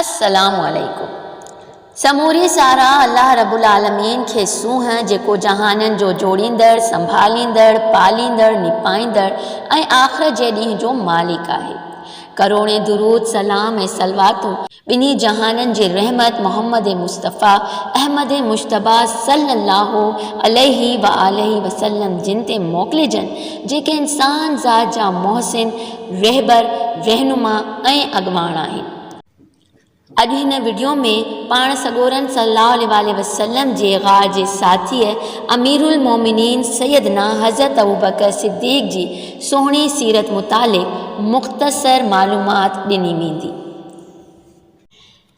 अस्सलामु अलैकुम। समूरी सारा अल्लाह रब्बुल आलमीन खे सूंह जेको जहाननि जो जोड़ींदड़, संभालींदड़, पालींदड़, निपाईंदड़ ऐं आख़िरत जे ॾींहं जो मालिक आहे। करोड़े दुरूद सलाम ऐं सलवातूं ॿिन्ही जहाननि जे रहमत मोहम्मद मुस्तफ़ा अहमद मुश्तबा सल्लल्लाहु अलैहि व आलिहि वसल्लम जिन ते मोकिलिजनि जेके इंसान ज़ात जा मोहसिन, रहबर, रहनुमा ऐं अॻवान आहिनि। अॼु हिन वीडियो में पाण सॻोरन सल्लल्लाहु अलैहि वसल्लम जे ग़ार जे साथीअ अमीरुल मोमिनीन सैयदना हज़रत अबू बकर सिद्दीक़ जी सोहणी सीरत मुतालिक़ मुख़्तसर मालूमात ॾिनी वेंदी।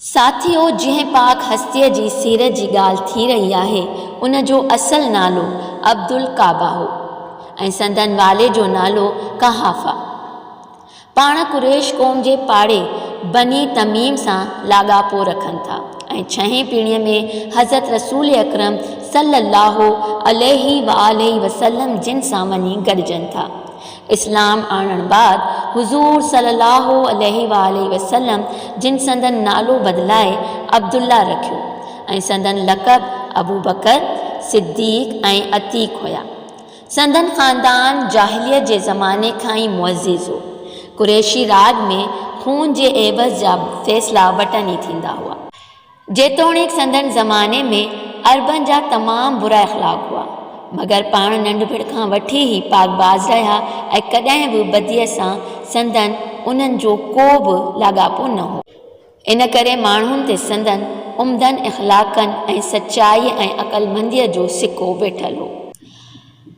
साथियो, जंहिं पाक हस्तीअ जी सीरत जी ॻाल्हि थी रही आहे उन जो असुलु नालो अब्दुल काबा हो ऐं संदन वाले जो नालो कहाफ़ा। पाण कुरैश क़ौम जे पाड़े बनी तमीम सां लाॻापो रखनि था ऐं 6हीं पीढ़ीअ में हज़रत रसूल अकरम सल्लल्लाहु अलैहि व आलिहि वसल्लम जिन सां वञी गॾिजनि था। इस्लाम आणण बाद हुज़ूर सल्लल्लाहु अलैहि व आलिहि वसल्लम जिन संदन नालो बदिलाए अब्दुल्ला रखियो ऐं संदन लक़ब अबू बकर, सिद्दीक़ ऐं अतीक़ हुया। संदन ख़ानदान जाहिलियत जे ज़माने खां ई मुअज़्ज़िज़ हो। कुरैशी राज में खून जे एवज़ जा फ़ैसिला वटनी थींदा हुआ। जेतोणीकि संदन ज़माने में अरबनि जा तमामु बुरा इख़्लाक़ हुआ, मगर पाण नंढपिण खां वठी ई पाकबाज़ रहिया ऐं कॾहिं बि बदीअ सां संदन उन्हनि जो को बि लाॻापो न हो। इन करे माण्हुनि ते संदन उम्दन इख़्लाक़नि ऐं सचाई ऐं अक़लमंदीअ जो सिको वेठल हो।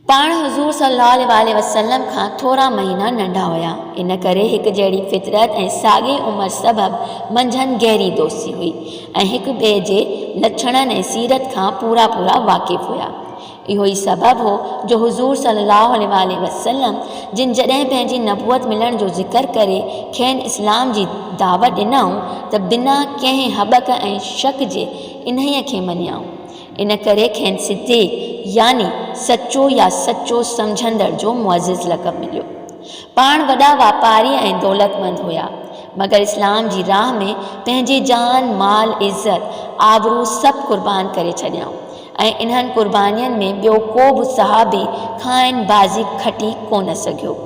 पाण हुज़ूर सल्लल्लाहु अलैहि वसल्लम खां थोरा महीना नंढा हुया, इन करे हिकु जहिड़ी फितरत ऐं साॻी उमिरि सबबि मंझंदि गहरी दोस्ती हुई ऐं हिकु ॿिए जे लछणनि ऐं सीरत खां पूरा वाक़िफ़ हुया। इहो ई सबबु हो जो हुज़ूर सल्लल्लाहु अलैहि वसल्लम जिन जॾहिं पंहिंजी नबूअत मिलण जो ज़िक्र करे खेनि इस्लाम जी दावत ॾिनऊं त बिना कंहिं हॿक ऐं शक जे इन्हीअ खे मञियाऊं। इन करे खेनि सिद्दीक़ यानी सचो या सचो सम्झंदड़ जो मुअज़्ज़िज़ लक़ब मिलियो। पाण वॾा वापारी ऐं दौलतमंद हुया, मगर इस्लाम जी राह में पंहिंजी जान, माल, इज़त, आबरू सभु क़ुर्बान करे छॾियाऊं ऐं इन्हनि क़ुर्बानियुनि में ॿियो को बि सहाबी खाइण बाज़ी खटी कोन सघियो।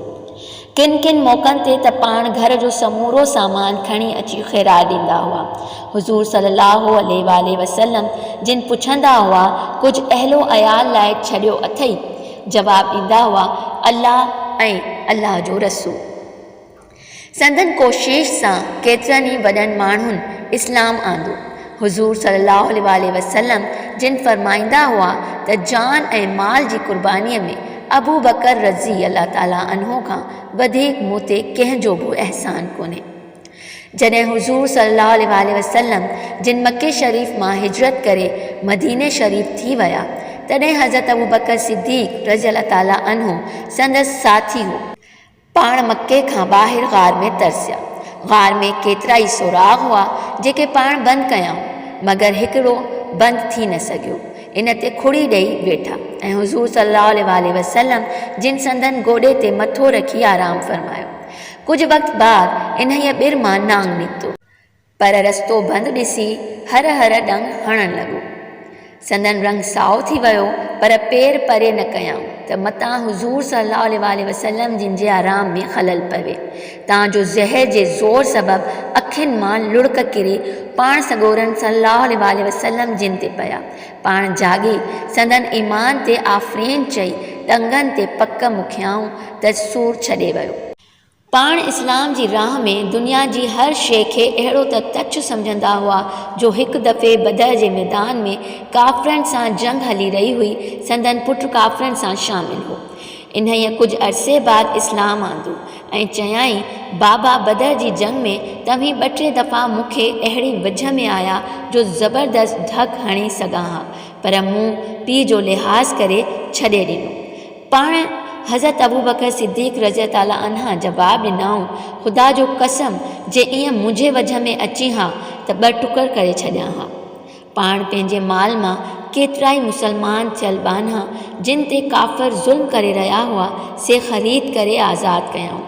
किन किन मौक़नि ते त पाण घर जो समूरो सामान खणी अची ख़ैरात ॾींदा हुआ। हुज़ूर सल्लल्लाहु अलैहि वसल्लम जिन पुछंदा हुआ कुझु अहिलो अयाल लाइ छॾियो अथई, जवाबु ॾींदा हुआ अल्लाह ऐं अल्लाह जो रसूल। संदन कोशिश सां केतिरनि ई वॾनि माण्हुनि इस्लाम आंदो। हुज़ूर सल्लल्लाहु अलैहि वसल्लम जिन फरमाईंदा हुआ त जान ऐं माल जी क़ुर्बानीअ में अबू बकर रज़ी अल्लाह ताला अन्हो खां वधीक मूं ते कंहिंजो बि अहसान कोन्हे। जॾहिं हुज़ूर सल्लल्लाहु अलैहि वसल्लम जिन मके शरीफ़ मां हिजरत करे मदीने शरीफ़ थी विया, तॾहिं हज़रत अबू बकर सिद्दीक़ रज़ी अल्लाह ताला अन्हो संदसि साथी हो। पाण मके खां ॿाहिरि ग़ार में तरसिया। ग़ार में केतिरा ई सुराग हुआ जेके पाण बंदि कयाऊं, मगर हिकिड़ो बंदि थी न सघियो। इन ते खुड़ी ॾेई वेठा ऐं हुज़ूर सल्लल्लाहु अलैहि वसल्लम जिन संदन गोॾे ते मथो रखी आराम फरमायो। कुझु वक़्त बाद इन्हीअ ॿिर मां नांग निकितो, पर रस्तो बंदि ॾिसी हर हर डंग हणण लॻो। संदन रंग साओ थी वियो, पर पेर परे न कयाऊं त मतां हुज़ूर सल्लल्लाहु अलैहि वसल्लम जिन जे आराम में ख़लल पवे। तव्हांजो ज़हर जे ज़ोर सबबि अखियुनि मां लुड़क किरी पाण सॻोरन सल्लल्लाहु अलैहि वसल्लम जिन ते पिया। पाण जागी संदन ईमान ते आफ़रीन चई टंगनि ते पक मुखियाऊं त सूर छॾे वियो। पाण इस्लाम जी राह में दुनिया जी हर शइ खे अहिड़ो त तच सम्झंदा हुआ जो हिकु दफ़े बदर जे मैदान में काफ़रनि सां जंग हली रही हुई, संदन पुट काफ़रनि सां शामिल हो। इन्हीअ कुझु अरसे बाद इस्लाम आंदो ऐं चयाईं बाबा बदर जी जंग में तव्हीं 2-3 दफ़ा मूंखे अहिड़ी विझ में आया जो ज़बरदस्त धक हणी सघां हा, पर मूं पीउ जो लिहाज़ करे छॾे ॾिनो। पाण हज़रत अबू बकर सिद्दीक़ रज़ी ताला अन्हा जवाबु ॾिनऊं ख़ुदा जो कसम जे ईअं मुंहिंजे वझ में अची हा त 2 टुकर करे छॾियां हा। पाण पंहिंजे माल मां केतिरा ई मुसलमान थियल बान्हा जिन ते काफ़िर ज़ुल्म करे रहिया हुआ से ख़रीद करे आज़ादु कयाऊं।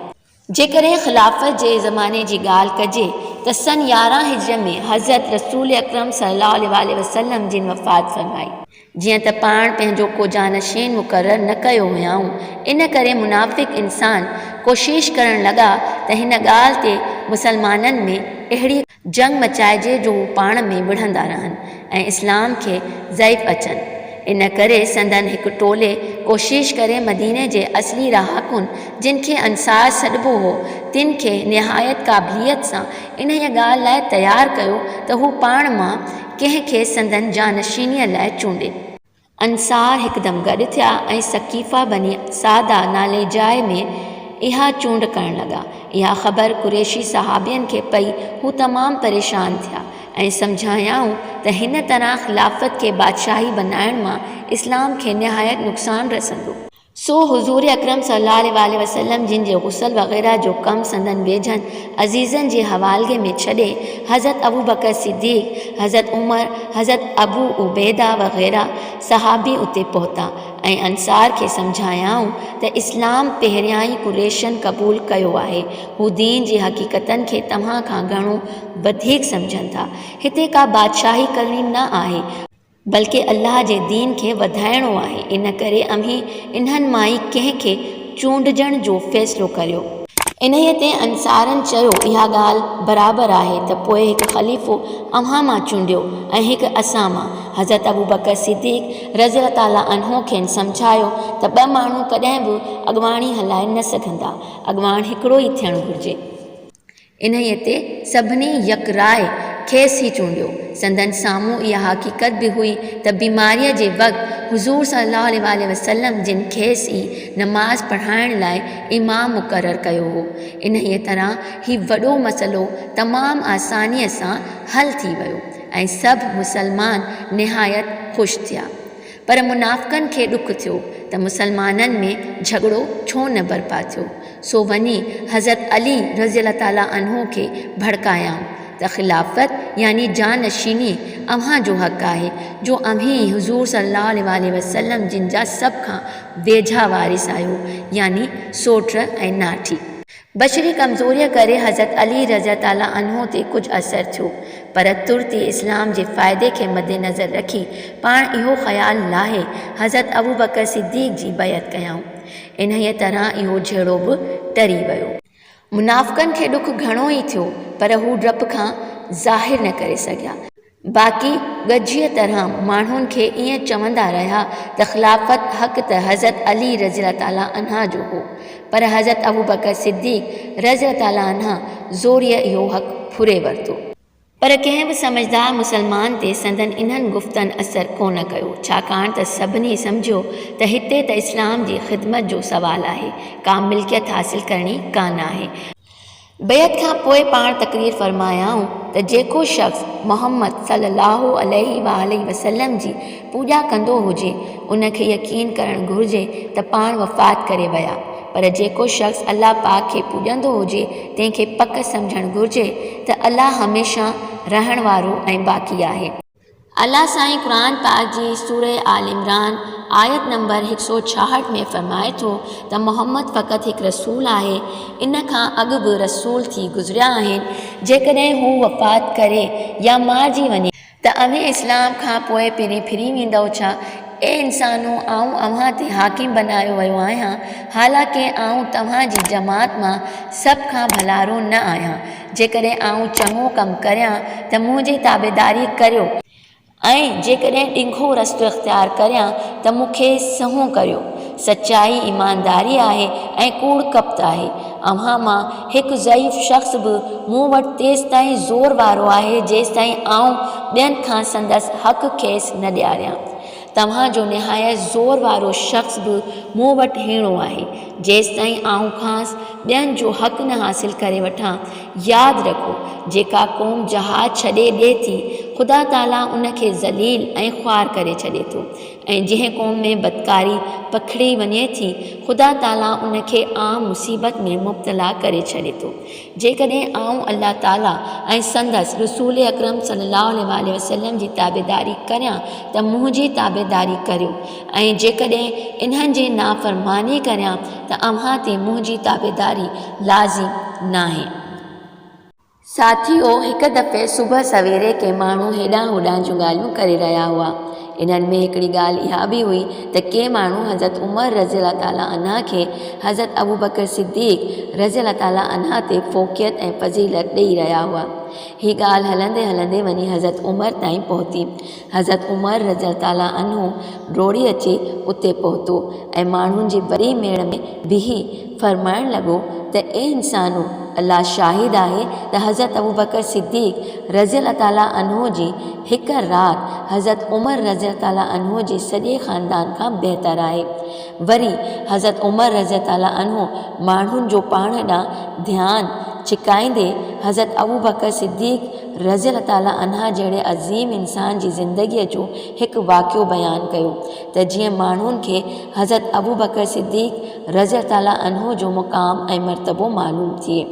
जेकॾहिं ख़िलाफ़त जे ज़माने जी ॻाल्हि कजे त सन 11 हिजरी में हज़रत रसूल अकरम सल्लल्लाहु अलैहि वसल्लम जिन वफ़ात फ़रमाई। जीअं त पाण पंहिंजो को जानशीन मुक़ररु न कयो हुयाऊं, इन करे मुनाफ़िक़ इंसान कोशिश करणु लॻा त हिन ॻाल्हि ते मुसलमाननि में अहिड़ी जंग मचाइजे जो हू पाण में विढ़ंदा रहनि ऐं इस्लाम खे ज़ईफ़ अचनि। इन करे संदन हिकु टोले कोशिश करे मदीने जे असली रहाकुन जिन खे अंसार सॾिबो हो, तिन खे निहायत क़ाबिलियत सां इन ॻाल्हि लाइ तयारु कयो त हू पाण मां कंहिंखे संदन जानशीनीअ लाइ चूंडे। अंसार हिकदमि गॾु थिया ऐं सकीफ़ा बनी सादा नाले जाइ में इहा चूंड करणु लॻा। इहा ख़बर कुरैशी सहाबियनि खे पई, हू तमामु परेशान थिया ऐं सम्झायाऊं त हिन तरह ख़िलाफ़त खे बादशाही बनाइण मां इस्लाम खे निहायत नुक़सानु रसंदो। सो हुज़ूर अकरम सल्लल्लाहु अलैहि वसल्लम जिन जे गुसल वग़ैरह जो कमु संदन वेझनि अज़ीज़नि जे हवाले में छॾे हज़रत अबू बकर सिद्दीक़, हज़रत उमर, हज़रत अबू उबैदा वग़ैरह सहाबी उते पहुता ऐं अंसार खे सम्झायाऊं त इस्लाम पहिरियां ई कुरैशनि क़बूल कयो आहे। हू दीन जी हक़ीक़तनि खे तव्हां खां घणो वधीक सम्झनि था। हिते का बादशाही करणी न आहे, बल्कि अल्लाह जे दीन खे वधाइणो आहे। इन करे अमीं इन्हनि मां ई कंहिंखे चूंडजण जो फ़ैसिलो करियो। इन्हीअ ते अंसारनि चयो, इहा ॻाल्हि बराबरि आहे त पोइ हिकु ख़लीफ़ो अव्हां मां चूंडियो ऐं हिकु असां मां। हज़रत अबू बकर सिद्दीक़ रज़ियल्लाहु ताला अन्हो खेनि सम्झायो त ॿ माण्हू कॾहिं बि अॻुवाणी हलाए न सघंदा, अॻुवाण हिकिड़ो ई थियणु घुरिजे। इन्हीअ ते सभिनी यकराए खेसि ई चूंडियो। संदन साम्हूं इहा हक़ीक़त बि हुई त बीमारीअ जे वक़्तु हुज़ूर सल्लल्लाहु अलैहि वसल्लम जिन खेसि ई नमाज़ पढ़ाइण लाइ इमाम मुक़ररु कयो हो। इन्हीअ तरह ही वॾो मसइलो तमामु आसानीअ सां हल थी वियो ऐं सभु मुसलमान निहायत ख़ुशि थिया। पर मुनाफ़िक़नि खे ॾुख थियो त मुसलमाननि में झगड़ो छो न बर्पा थियो। सो वञी हज़रत अली रज़ियल्लाहु ताला अन्हो खे भड़कायाऊं त ख़िलाफ़त यानी जानशीनी अव्हां जो हक़ आहे, जो अमीं हुज़ूर सल्लल्लाहु अलैहि वसल्लम जिन जा सभ खां वेझा वारिस आहियो, यानी सोट ऐं नाठी। बशरी कमज़ोरीअ करे हज़रत अली रज़ियल्लाहु ताला अन्हो ते कुझु असरु थियो, पर तुर्ती इस्लाम जे फ़ाइदे खे मद्देनज़र रखी पाण इहो ख़्यालु लाहे हज़रत अबू बकर सिद्दीक़ जी बैअत कयाऊं। इन्हीअ तरह इहो झेड़ो बि टरी वियो। मुनाफ़िक़नि खे ॾुख घणो ई थियो, पर हू डप खां ज़ाहिर न करे सघिया। बाक़ी ॻझीअ तरह माण्हुनि खे ईअं चवंदा रहिया त ख़िलाफ़त हक़ त हज़रत अली रज़ियल्लाहु ताला अन्हा जो हो, पर हज़रत अबू बकर सिद्दीक़ रज़ियल्लाहु ताला अन्हा ज़ोरीअ इहो हक़ फुरे वरितो। पर कंहिं बि समझदार मुसलमान ते संदन इन्हनि गुफ़्तनि असरु कोन कयो, छाकाणि त सभिनी सम्झियो त हिते त इस्लाम जी ख़िदमत जो सुवालु आहे, का मिल्कियत हासिल करणी कान आहे। बैत खां पोइ पाण तक़रीर फ़रमायाऊं त जेको शख़्स मोहम्मद सल्लल्लाहु अलैहि वसल्लम जी पूॼा कंदो हुजे, उनखे यकीन करणु घुरिजे त पाण वफ़ात करे विया, पर जेको शख़्स अल्लाह पाक खे पूॼंदो हुजे, तंहिंखे पक सम्झणु घुरिजे त अल्लाह हमेशह रहण वारो ऐं बाक़ी आहे। अल्लाह साईं क़ुरान पाक जी सूरह आल इमरान आयत नंबर 166 में फ़रमाए थो त मोहम्मद फ़क़ति हिकु रसूल आहे, इन खां अॻु बि रसूल थी गुज़रिया आहिनि। जेकॾहिं हू वफ़ात करे या मारिजी वञे त अव्हां इस्लाम खां पोइ पिरी फिरी वेंदव छा? ए इंसानो, आऊं अव्हां ते हाकिम बनायो वियो आहियां, हालांकि आऊं तव्हांजी जमात मां सभ खां भलारो न आहियां। जेकॾहिं आऊं चङो कमु करियां त मुंहिंजी ताबेदारी करियो, ऐं जेकॾहिं ॾिघो रस्तो इख़्तियार करियां त मूंखे सहूं करियो। सचाई ईमानदारी आहे ऐं कूड़ कपट आहे। अव्हां मां हिकु ज़ईफ़ शख़्स बि मूं वटि तेसि ताईं ज़ोर वारो आहे जेसि ताईं आऊं ॿियनि खां संदसि हक़ खेसि न ॾियारियां। तव्हांजो निहायत ज़ोर वारो शख़्स बि मूं वटि हीणो आहे जेसि ताईं आऊं ख़ासि ॿियनि जो हक़ न हासिल करे वठां। यादि रखो, जेका क़ौम जहाद छॾे ॾिए थी, ख़ुदा ताला उनखे ज़लील ऐं ख़्वार करे छॾे थो, ऐं जंहिं क़ौम में बदकारी पखिड़ी वञे थी, ख़ुदा ताला उनखे आम मुसीबत में मुब्तला करे छॾे थो। जेकॾहिं आऊं अल्लाह ताला ऐं संदसि रसूल अकरम सल्लल्लाहु अलैहि वसल्लम जी ताबेदारी करियां त मुंहिंजी ताबेदारी करियो, ऐं जेकॾहिं इन्हनि जी नाफ़रमानी करियां त अव्हां ते मुंहिंजी ताबेदारी लाज़िम नाहे। साथियों, हिकु दफ़े सुबुह सवेरे के माण्हू हेॾां होॾां जूं ॻाल्हियूं करे रहिया हुआ। इन्हनि में हिकिड़ी ॻाल्हि इहा बि हुई त के माण्हू हज़रत उमर रज़ी अल्लाह ताला अन्हा खे हज़रत अबू बकर सिद्दीक़ रज़ी अल्लाह ताला अन्हा ते फ़ोक़ियत ऐं फ़ज़ीलत ॾेई रहिया हुआ। हीअ ॻाल्हि हलंदे हलंदे वञी हज़रत उमर ताईं पहुती। हज़रत उमर रज़ी अल्लाह ताला अन्हु डोड़ी अची उते पहुतो ऐं माण्हुनि जी वॾी मेड़ में बीही फ़रमाइणु लॻो त ए इंसानो, अल्लाह शाहिद आहे त हज़रत अबू बकर सिद्दीक़ रज़ी अल्लाह ताला अन्हु जी हिकु राति हज़रत उमर रज़ी अल्लाह ताला अन्हु जे सॼे ख़ानदान खां बहितर आहे। वरी हज़रत उमर रज़ी अल्लाह ताला अन्हु माण्हुनि जो पाण ॾांहुं ध्यानु छिकाईंदे हज़रत अबू बकर सिद्दीक़ रज़ी अल्लाह ताला अन्हा जहिड़े अज़ीम इंसान जी ज़िंदगीअ जो हिकु वाक़ियो बयानु कयो त जीअं माण्हुनि खे हज़रत अबू बकर सिद्दीक़ रज़ी अल्लाह ताला अन्हु जो मुक़ाम ऐं मर्तबो मालूम थिए।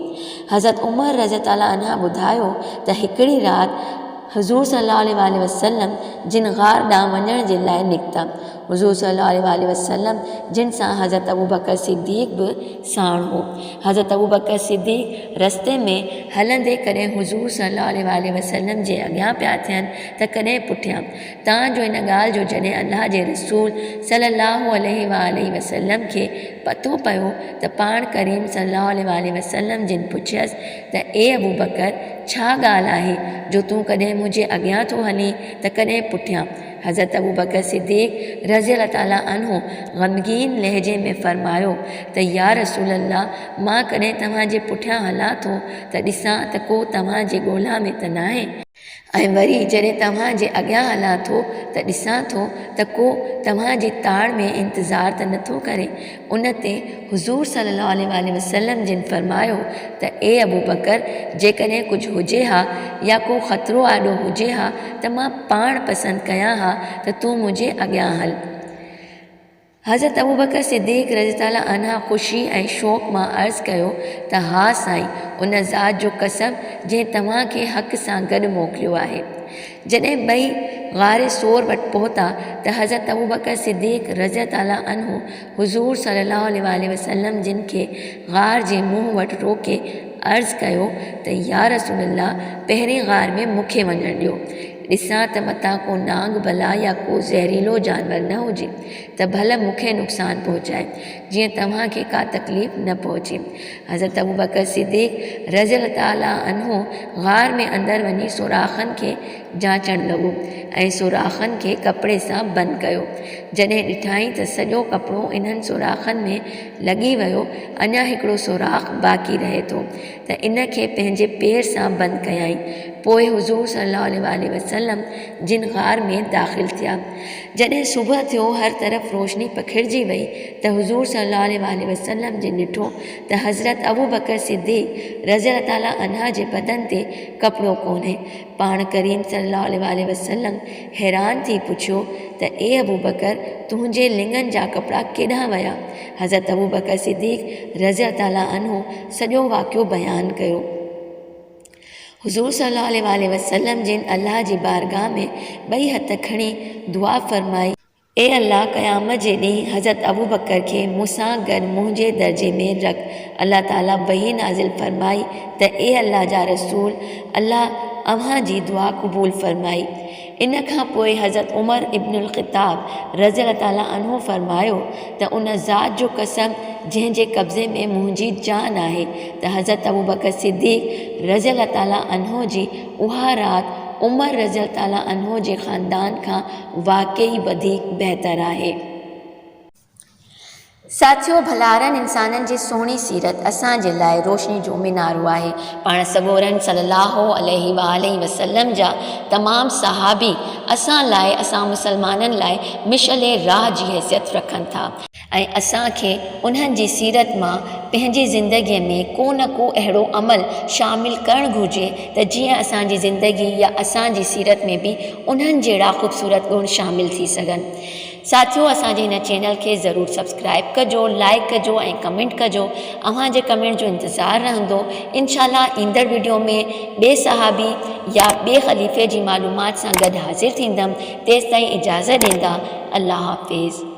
हज़रत उमर रज़ी अल्लाह ताला अन्हा ॿुधायो त हिकिड़ी राति हुज़ूर सल्लल्लाहु अलैहि वसल्लम जिन ग़ार ॾांहुं वञण जे लाइ निकिता। हुज़ूर सल्लल्लाहु अलैहि वसल्लम जिन सां हज़रत अबू बकर सिद्दीक़ बि साण हो। हज़रत अबू बकर सिद्दीक़ रस्ते में हलंदे कॾहिं हुज़ूर सल्लल्लाहु अलैहि वसल्लम जे अॻियां पिया थियनि त कॾहिं पुठियां। तव्हांजो इन ॻाल्हि जो जॾहिं अल्लाह जे रसूल सल्लल्लाहु अलैहि वसल्लम खे पतो पियो त पाण करीम सल्लल्लाहु अलैहि वसल्लम जिन पुछियसि त ए अबू बकर, छा ॻाल्हि आहे जो तूं कॾहिं मुंहिंजे अॻियां थो हली त कॾहिं पुठियां। हज़रत अबू बकर सिद्दीक़ रज़ी अल्लाह ताला अन्हु ग़मगीन लहजे में फ़रमायो त या रसूल अल्लाह, मां कॾहिं तव्हांजे पुठियां हलां थो त ॾिसां त को तव्हांजे ॻोल्हा में त न आहे, ऐं वरी जॾहिं तव्हांजे अॻियां हलां थो त ॾिसां थो त को तव्हांजी ताड़ में इंतज़ारु त नथो करे। उन ते हुज़ूर सल्लल्लाहु अलैहि वसल्लम जिन फ़रमायो त ए अबू बकर, जेकॾहिं कुझु हुजे हा या को ख़तरो आॾो हुजे हा त मां पाण पसंदि कयां हा त तूं मुंहिंजे अॻियां हल। हज़रत अबू बकर सिद्दीक़ रज़ी ताला अन्हा ख़ुशी ऐं शौक़ मां अर्ज़ु कयो त हा साईं, उन ज़ात जो कसम जंहिं तव्हांखे हक़ सां गॾु मोकिलियो आहे। जॾहिं ॿई ग़ारे सोर वटि पहुता त हज़रत अबू बकर सिद्दीक़ रज़ी ताला अन्हु हुज़ूर सल्लल्लाहु अलैहि वसल्लम जिन खे ग़ार जे मुंहुं वटि रोके अर्ज़ु कयो त या रसूल अल्लाह, पहिरें ग़ार में मूंखे वञणु ॾियो, ॾिसां त मतां को नांग बला या को ज़हरीलो जानवर न हुजे त भला मूंखे नुक़सानु पहुचाए, जीअं तव्हांखे का तकलीफ़ न पहुचे। हज़रत अबू बकर सिद्दीक़ रज़ी अल्लाह ताला अन्हु ग़ार में अंदरि वञी सुराख़नि खे जांचणु लॻो ऐं सुराख़नि खे कपिड़े सां बंदि कयो। जॾहिं ॾिठाई त सॼो कपिड़ो इन्हनि सुराख़नि में लॻी वियो, अञा हिकिड़ो सुराख़ बाक़ी रहे थो त इन खे पंहिंजे पेर सां बंदि कयाई। पोइ हुज़ूर सल्लल्लाहु अलैहि वसल्लम जिन ग़ार में दाख़िल थिया। जॾहिं सुबुह थियो, हर तरफ़ रोशनी पखिड़िजी वई त हुज़ूर सल्लल्लाहु अलैहि वसल्लम जे ॾिठो त हज़रत अबू बकर सिद्दीक़ रज़ी अल्लाह ताला अन्हा जे बदन ते कपिड़ो कोन्हे। पाण करीम सल्लल्लाहु अलैहि वसल्लम हैरान थी पुछियो त ए अबू बकर, तुंहिंजे लिङनि जा कपिड़ा केॾांहुं विया? हज़रत अबू बकर सिद्दीक़ रज़ी अल्लाह ताला अन्हु सॼो वाक़ियो बयानु कयो। हुज़ूर सल्लल्लाहु अलैहि वसल्लम जिन अल्लाह जी बारगाह में ॿई हथ खणी दुआ फ़रमाई, ए अल्लाह, क़यामत जे ॾींहुं हज़रत अबू बकर खे मूंसां गॾु मुंहिंजे दर्जे में रख। अल्लाह ताला वही नाज़िल फ़रमाई त ए अल्लाह जा रसूल, अल्लाह अव्हां जी दुआ क़बूल फ़रमाई। इन खां पोइ हज़रत उमर इब्नुल ख़िताब रज़ी अल्लाह ताला अन्हु फ़रमायो त उन ज़ात जो कसम जंहिंजे कब्ज़े में मुंहिंजी जान आहे त हज़रत अबू बकर सिद्दीक़ रज़ी अल्लाह ताला अन्हु जी उहा राति उमर रज़ी अल्लाह ताला अन्हु जे ख़ानदान खां वाक़ई वधीक बहितर आहे। साथियों, भलारनि इंसाननि जी सुहिणी सीरत असांजे लाइ रोशनी जो मीनारो आहे। पाण सॻोरनि सल्लल्लाहु अलैहि वसल्लम जा तमामु सहाबी असां लाइ, असां मुसलमाननि लाइ मिशल राह जी हैसियत रखनि था ऐं असांखे उन्हनि जी सीरत मां पंहिंजी ज़िंदगीअ में को न को अहिड़ो अमल शामिलु करणु घुरिजे त जीअं असांजी ज़िंदगी या असांजी सीरत में बि उन्हनि जहिड़ा ख़ूबसूरत गुण शामिलु थी सघनि। साथियों, असांजे हिन चैनल खे ज़रूरु सब्सक्राइब कजो, लाइक कजो ऐं कमेंट कजो। अव्हांजे कमेंट जो इंतज़ारु रहंदो। इंशाअल्लाह ईंदड़ वीडियो में ॿिए सहाबी या ॿिए ख़लीफ़े जी मालूमात सां गॾु हाज़िर थींदमि। तेसिताईं इजाज़त ॾींदा। अल्लाह हाफ़िज़।